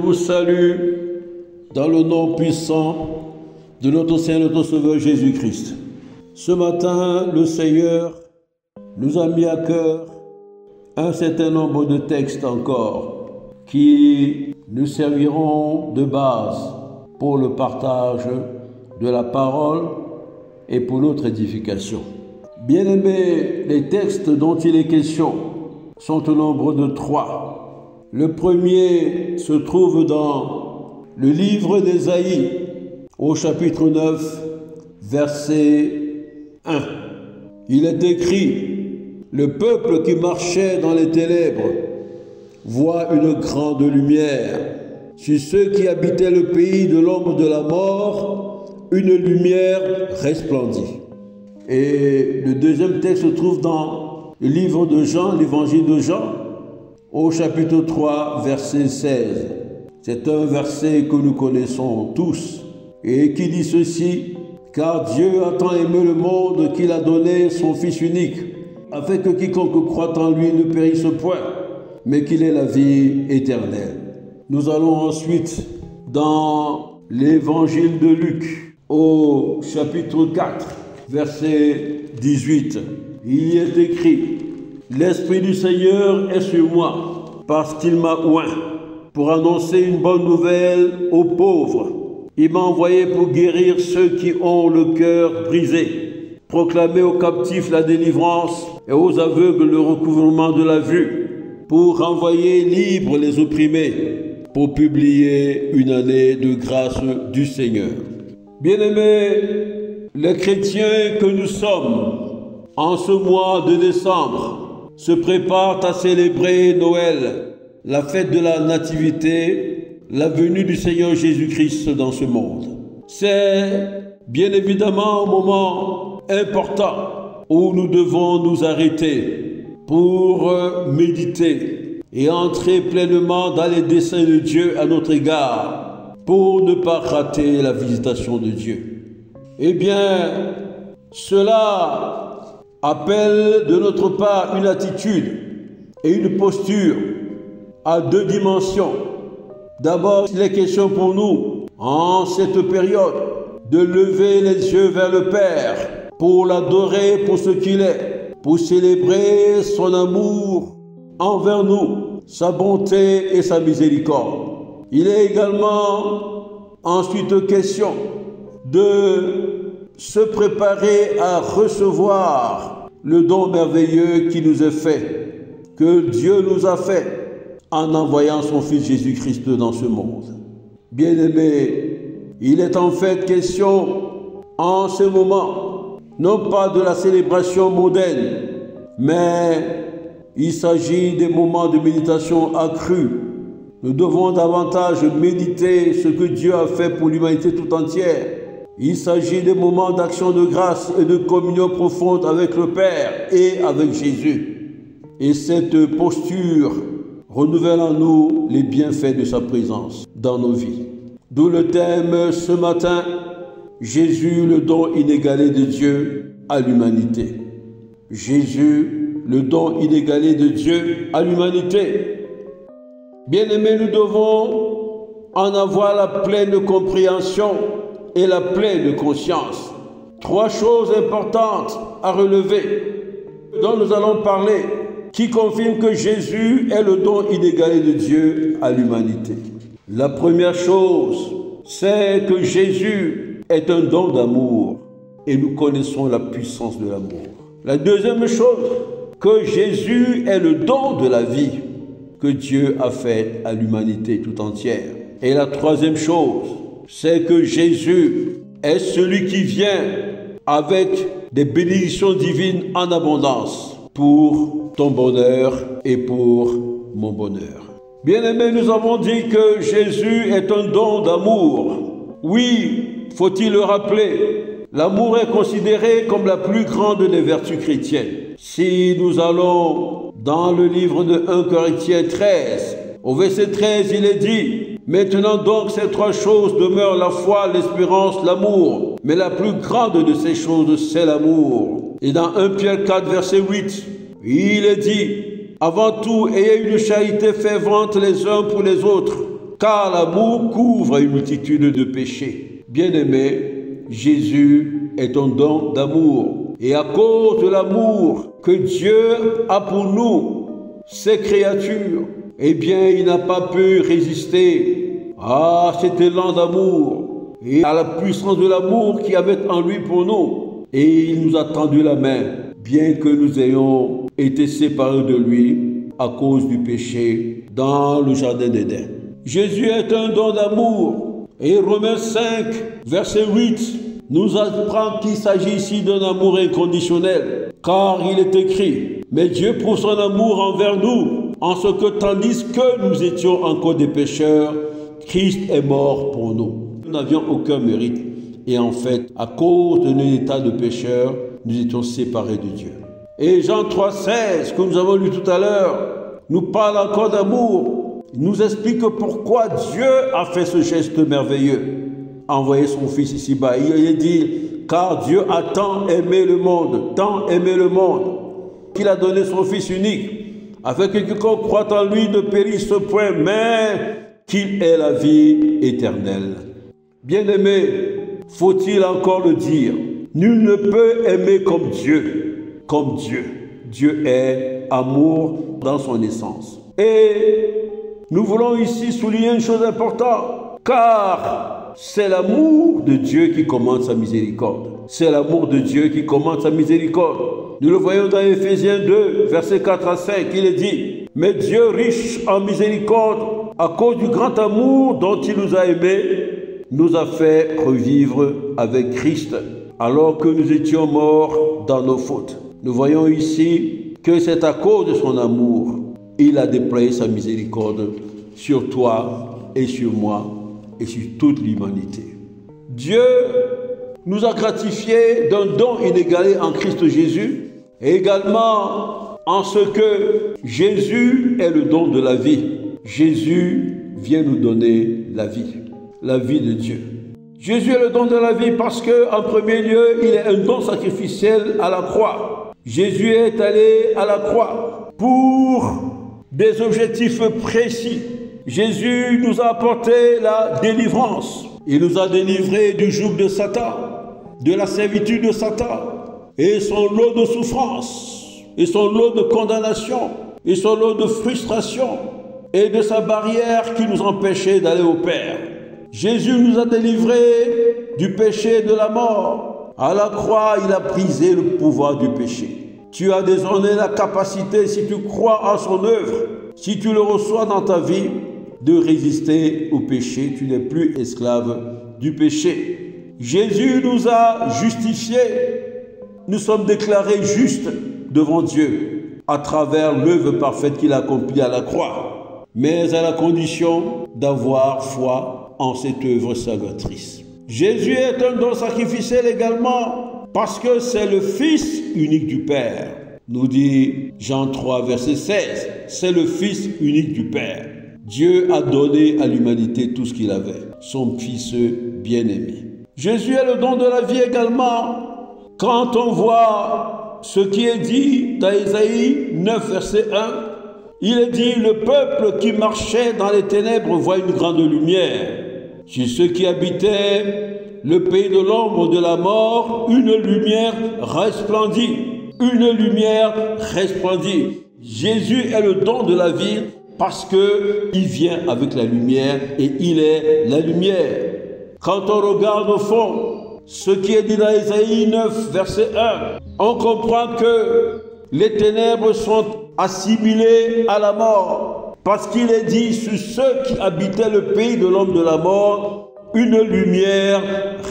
vous salue dans le nom puissant de notre Seigneur, notre Sauveur Jésus-Christ. Ce matin, le Seigneur nous a mis à cœur un certain nombre de textes encore qui nous serviront de base pour le partage de la parole et pour notre édification. Bien-aimés, les textes dont il est question sont au nombre de 3. Le premier se trouve dans le livre d'Ésaïe, au chapitre 9, verset 1. Il est écrit: « Le peuple qui marchait dans les ténèbres voit une grande lumière. Sur ceux qui habitaient le pays de l'ombre de la mort, une lumière resplendit. » Et le deuxième texte se trouve dans le livre de Jean, l'évangile de Jean, au chapitre 3, verset 16. C'est un verset que nous connaissons tous et qui dit ceci: « Car Dieu a tant aimé le monde qu'il a donné son Fils unique, afin que quiconque croit en lui ne périsse point, mais qu'il ait la vie éternelle. » Nous allons ensuite dans l'évangile de Luc, au chapitre 4, verset 18. Il y est écrit: « L'Esprit du Seigneur est sur moi, parce qu'il m'a oint pour annoncer une bonne nouvelle aux pauvres. Il m'a envoyé pour guérir ceux qui ont le cœur brisé, proclamer aux captifs la délivrance et aux aveugles le recouvrement de la vue, pour renvoyer libres les opprimés, pour publier une année de grâce du Seigneur. » Bien-aimés, les chrétiens que nous sommes, en ce mois de décembre, se préparent à célébrer Noël, la fête de la Nativité, la venue du Seigneur Jésus-Christ dans ce monde. C'est bien évidemment un moment important où nous devons nous arrêter pour méditer et entrer pleinement dans les desseins de Dieu à notre égard, pour ne pas rater la visitation de Dieu. Eh bien, cela appelle de notre part une attitude et une posture à 2 dimensions. D'abord, il est question pour nous, en cette période, de lever les yeux vers le Père pour l'adorer pour ce qu'il est, pour célébrer son amour envers nous, sa bonté et sa miséricorde. Il est également ensuite question de se préparer à recevoir le don merveilleux qui nous est fait, que Dieu nous a fait en envoyant son Fils Jésus-Christ dans ce monde. Bien-aimés, il est en fait question en ce moment, non pas de la célébration mondaine, mais il s'agit des moments de méditation accrue. Nous devons davantage méditer ce que Dieu a fait pour l'humanité tout entière. Il s'agit des moments d'action de grâce et de communion profonde avec le Père et avec Jésus. Et cette posture renouvelle en nous les bienfaits de sa présence dans nos vies. D'où le thème ce matin: Jésus, le don inégalé de Dieu à l'humanité. Jésus, le don inégalé de Dieu à l'humanité. Bien-aimés, nous devons en avoir la pleine compréhension et la pleine conscience. 3 choses importantes à relever, dont nous allons parler, qui confirment que Jésus est le don inégalé de Dieu à l'humanité. La première chose, c'est que Jésus est un don d'amour et nous connaissons la puissance de l'amour. La deuxième chose, que Jésus est le don de la vie que Dieu a fait à l'humanité tout entière. Et la troisième chose, c'est que Jésus est celui qui vient avec des bénédictions divines en abondance pour ton bonheur et pour mon bonheur. Bien-aimés, nous avons dit que Jésus est un don d'amour. Oui, faut-il le rappeler, l'amour est considéré comme la plus grande des vertus chrétiennes. Si nous allons dans le livre de 1 Corinthiens 13, au verset 13, il est dit: « Maintenant donc, ces 3 choses demeurent: la foi, l'espérance, l'amour. Mais la plus grande de ces choses, c'est l'amour. » Et dans 1 Pierre 4, verset 8, il est dit: « Avant tout, ayez une charité fervente les uns pour les autres, car l'amour couvre une multitude de péchés. Bien-aimé, Jésus est un don d'amour. Et à cause de l'amour que Dieu a pour nous, ses créatures, eh bien, il n'a pas pu résister à cet élan d'amour et à la puissance de l'amour qu'il avait en lui pour nous. Et il nous a tendu la main, bien que nous ayons été séparés de lui à cause du péché dans le jardin d'Éden. Jésus est un don d'amour. Et Romains 5, verset 8, nous apprend qu'il s'agit ici d'un amour inconditionnel, car il est écrit, « Mais Dieu prouve son amour envers nous, en ce que tandis que nous étions encore des pécheurs, Christ est mort pour nous. » Nous n'avions aucun mérite, et en fait, à cause de notre état de pécheur, nous étions séparés de Dieu. Et Jean 3,16, que nous avons lu tout à l'heure, nous parle encore d'amour. Il nous explique pourquoi Dieu a fait ce geste merveilleux, envoyer son Fils ici-bas. Il dit, car Dieu a tant aimé le monde, qu'il a donné son Fils unique, afin que quiconque croit en lui ne périsse point, mais qu'il ait la vie éternelle. Bien-aimé, faut-il encore le dire, nul ne peut aimer comme Dieu, Dieu est amour dans son essence. Et nous voulons ici souligner une chose importante, car c'est l'amour de Dieu qui commande sa miséricorde. C'est l'amour de Dieu qui commande sa miséricorde. Nous le voyons dans Éphésiens 2, versets 4 à 5, il est dit, « Mais Dieu, riche en miséricorde, à cause du grand amour dont il nous a aimés, nous a fait revivre avec Christ, alors que nous étions morts dans nos fautes. » Nous voyons ici que c'est à cause de son amour, il a déployé sa miséricorde sur toi et sur moi et sur toute l'humanité. Dieu nous a gratifiés d'un don inégalé en Christ Jésus et également en ce que Jésus est le don de la vie. Jésus vient nous donner la vie de Dieu. Jésus est le don de la vie parce qu'en premier lieu, il est un don sacrificiel à la croix. Jésus est allé à la croix pour des objectifs précis. Jésus nous a apporté la délivrance. Il nous a délivrés du joug de Satan, de la servitude de Satan, et son lot de souffrance, et son lot de condamnation, et son lot de frustration, et de sa barrière qui nous empêchait d'aller au Père. Jésus nous a délivrés du péché et de la mort. À la croix, il a brisé le pouvoir du péché. Tu as désormais la capacité, si tu crois en son œuvre, si tu le reçois dans ta vie, de résister au péché. Tu n'es plus esclave du péché. Jésus nous a justifiés. Nous sommes déclarés justes devant Dieu à travers l'œuvre parfaite qu'il a accomplie à la croix, mais à la condition d'avoir foi en cette œuvre salvatrice. Jésus est un don sacrificiel également parce que c'est le Fils unique du Père. Nous dit Jean 3, verset 16, c'est le Fils unique du Père. Dieu a donné à l'humanité tout ce qu'il avait, son Fils bien-aimé. Jésus est le don de la vie également. Quand on voit ce qui est dit dans Isaïe 9, verset 1, il est dit, le peuple qui marchait dans les ténèbres voit une grande lumière. Sur ceux qui habitaient le pays de l'ombre de la mort, une lumière resplendit. Une lumière resplendit. Jésus est le don de la vie parce qu'il vient avec la lumière et il est la lumière. Quand on regarde au fond ce qui est dit dans Isaïe 9, verset 1, on comprend que les ténèbres sont assimilées à la mort. Parce qu'il est dit sur ceux qui habitaient le pays de l'homme de la mort, une lumière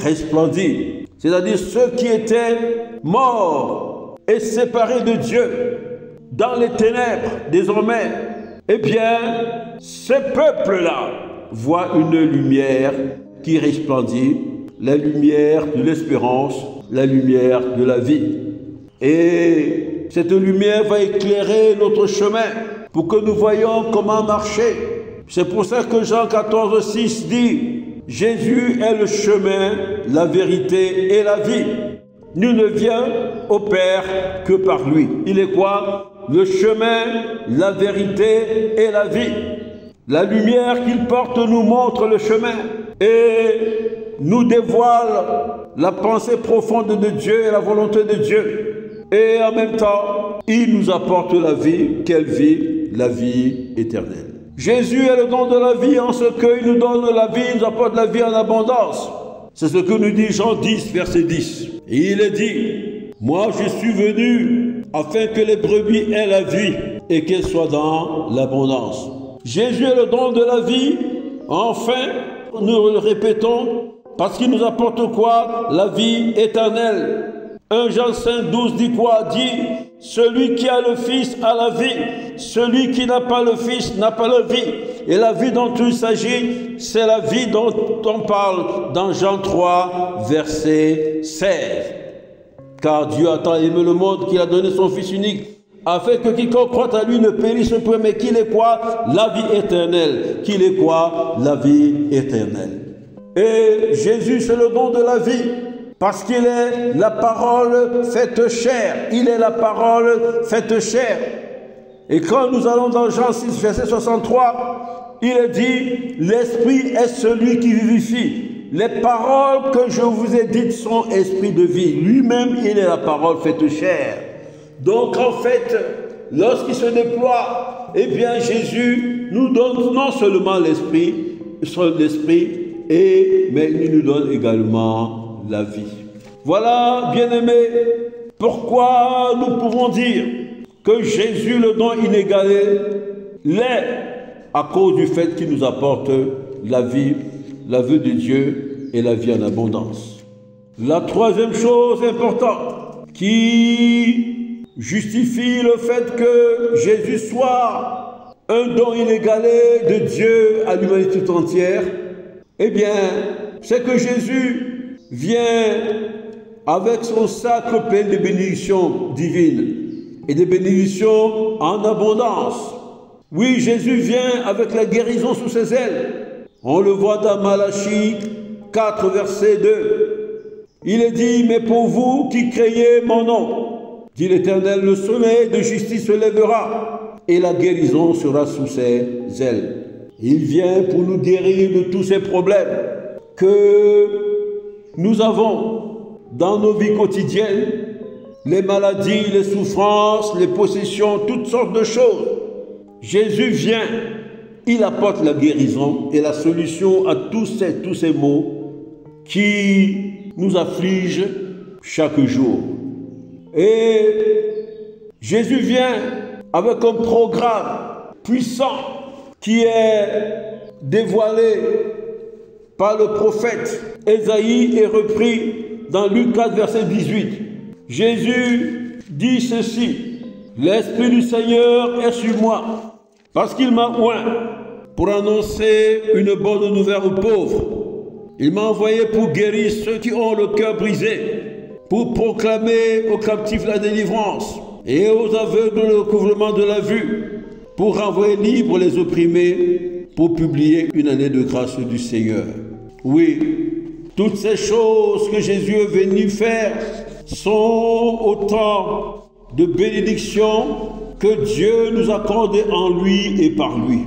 resplendit. C'est-à-dire ceux qui étaient morts et séparés de Dieu dans les ténèbres désormais. Eh bien, ce peuple-là voit une lumière qui resplendit, la lumière de l'espérance, la lumière de la vie. Et cette lumière va éclairer notre chemin pour que nous voyions comment marcher. C'est pour ça que Jean 14, 6 dit, Jésus est le chemin, la vérité et la vie. Nul ne vient au Père que par lui. Il est quoi? Le chemin, la vérité et la vie. La lumière qu'il porte nous montre le chemin et nous dévoile la pensée profonde de Dieu et la volonté de Dieu. Et en même temps, il nous apporte la vie. Quelle vie? La vie éternelle. Jésus est le don de la vie en ce qu'il nous donne la vie, il nous apporte la vie en abondance. C'est ce que nous dit Jean 10, verset 10. Et il est dit, moi je suis venu afin que les brebis aient la vie et qu'elles soient dans l'abondance. Jésus est le don de la vie. Enfin, nous le répétons, parce qu'il nous apporte quoi? La vie éternelle. 1 Jean 5, 12 dit quoi? Dit, celui qui a le Fils a la vie, celui qui n'a pas le Fils n'a pas la vie. Et la vie dont il s'agit, c'est la vie dont on parle dans Jean 3, verset 16. Car Dieu a tant aimé le monde qu'il a donné son Fils unique, afin que quiconque croit à lui ne périsse point, mais qu'il ait quoi? La vie éternelle. Qu'il ait quoi? La vie éternelle. Et Jésus, c'est le don de la vie, parce qu'il est la parole faite chair. Il est la parole faite chair. Et quand nous allons dans Jean 6, verset 63, il est dit, l'Esprit est celui qui vivifie. Les paroles que je vous ai dites sont esprit de vie. Lui-même, il est la parole faite chair. Donc en fait, lorsqu'il se déploie, eh bien Jésus nous donne non seulement l'esprit, mais il nous donne également la vie. Voilà, bien-aimés, pourquoi nous pouvons dire que Jésus, le don inégalé, l'est à cause du fait qu'il nous apporte la vie de Dieu et la vie en abondance. La troisième chose importante qui justifie le fait que Jésus soit un don inégalé de Dieu à l'humanité tout entière, eh bien, c'est que Jésus vient avec son sacre plein de bénédictions divines et de bénédictions en abondance. Oui, Jésus vient avec la guérison sous ses ailes. On le voit dans Malachie 4, verset 2. Il est dit, mais pour vous qui craignez mon nom, dit l'Éternel, le soleil de justice se lèvera et la guérison sera sous ses ailes. Il vient pour nous guérir de tous ces problèmes que nous avons dans nos vies quotidiennes, les maladies, les souffrances, les possessions, toutes sortes de choses. Jésus vient, il apporte la guérison et la solution à tous ces maux qui nous affligent chaque jour. Et Jésus vient avec un programme puissant qui est dévoilé par le prophète Ésaïe et repris dans Luc 4, verset 18. Jésus dit ceci, « L'Esprit du Seigneur est sur moi, parce qu'il m'a oint pour annoncer une bonne nouvelle aux pauvres. Il m'a envoyé pour guérir ceux qui ont le cœur brisé, pour proclamer aux captifs la délivrance et aux aveugles le recouvrement de la vue, pour renvoyer libres les opprimés, pour publier une année de grâce du Seigneur. » Oui, toutes ces choses que Jésus est venu faire sont autant de bénédictions que Dieu nous accorde en lui et par lui.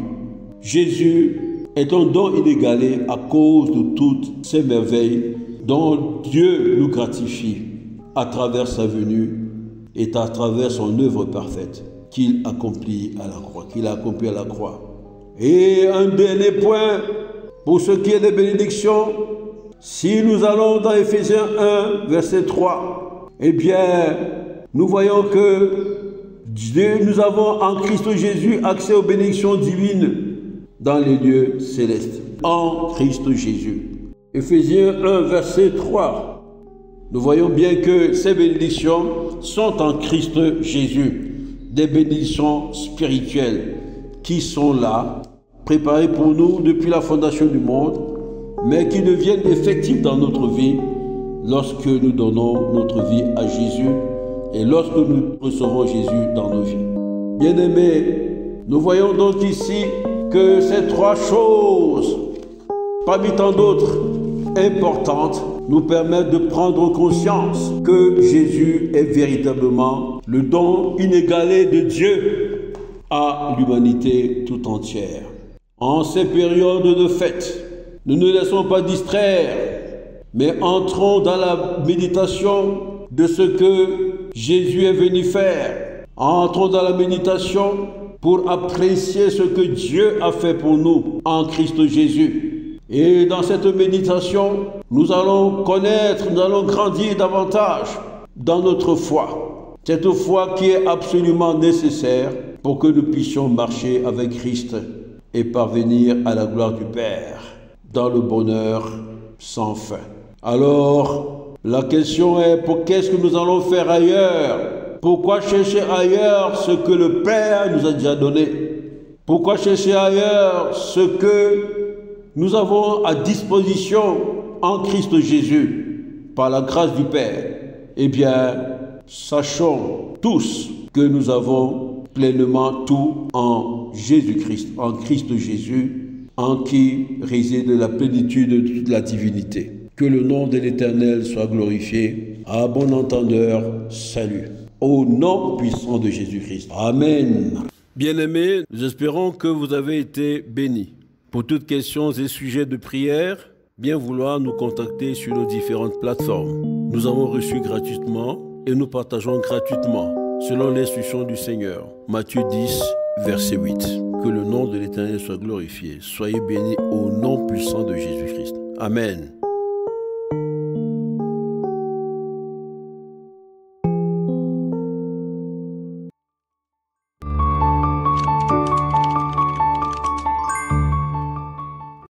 Jésus est un don inégalé à cause de toutes ces merveilles dont Dieu nous gratifie à travers sa venue et à travers son œuvre parfaite qu'il accomplit à la croix, Et un dernier point, pour ce qui est des bénédictions, si nous allons dans Éphésiens 1, verset 3, eh bien, nous voyons que nous avons en Christ Jésus accès aux bénédictions divines dans les lieux célestes. En Christ Jésus. Éphésiens 1, verset 3. Nous voyons bien que ces bénédictions sont en Christ Jésus. Des bénédictions spirituelles qui sont là, préparées pour nous depuis la fondation du monde, mais qui deviennent effectives dans notre vie lorsque nous donnons notre vie à Jésus et lorsque nous recevons Jésus dans nos vies. Bien-aimés, nous voyons donc ici que ces trois choses, parmi tant d'autres importantes, nous permettent de prendre conscience que Jésus est véritablement le don inégalé de Dieu à l'humanité tout entière. en ces périodes de fête. Ne nous laissons pas distraire, mais entrons dans la méditation de ce que Jésus est venu faire. Entrons dans la méditation pour apprécier ce que Dieu a fait pour nous en Christ Jésus. Et dans cette méditation, nous allons connaître, nous allons grandir davantage dans notre foi. Cette foi qui est absolument nécessaire pour que nous puissions marcher avec Christ et parvenir à la gloire du Père, dans le bonheur sans fin. Alors, la question est, qu'est-ce que nous allons faire ailleurs? Pourquoi chercher ailleurs ce que le Père nous a déjà donné? Pourquoi chercher ailleurs ce que nous avons à disposition en Christ Jésus, par la grâce du Père? Eh bien, sachons tous que nous avons pleinement tout en Jésus-Christ, en Christ Jésus, en qui réside la plénitude de toute la divinité. Que le nom de l'Éternel soit glorifié. À bon entendeur, salut. Au nom puissant de Jésus-Christ. Amen. Bien-aimés, nous espérons que vous avez été bénis. Pour toutes questions et sujets de prière, bien vouloir nous contacter sur nos différentes plateformes. Nous avons reçu gratuitement et nous partageons gratuitement, selon l'instruction du Seigneur. Matthieu 10, verset 8. Que le nom de l'Éternel soit glorifié. Soyez bénis au nom puissant de Jésus-Christ. Amen.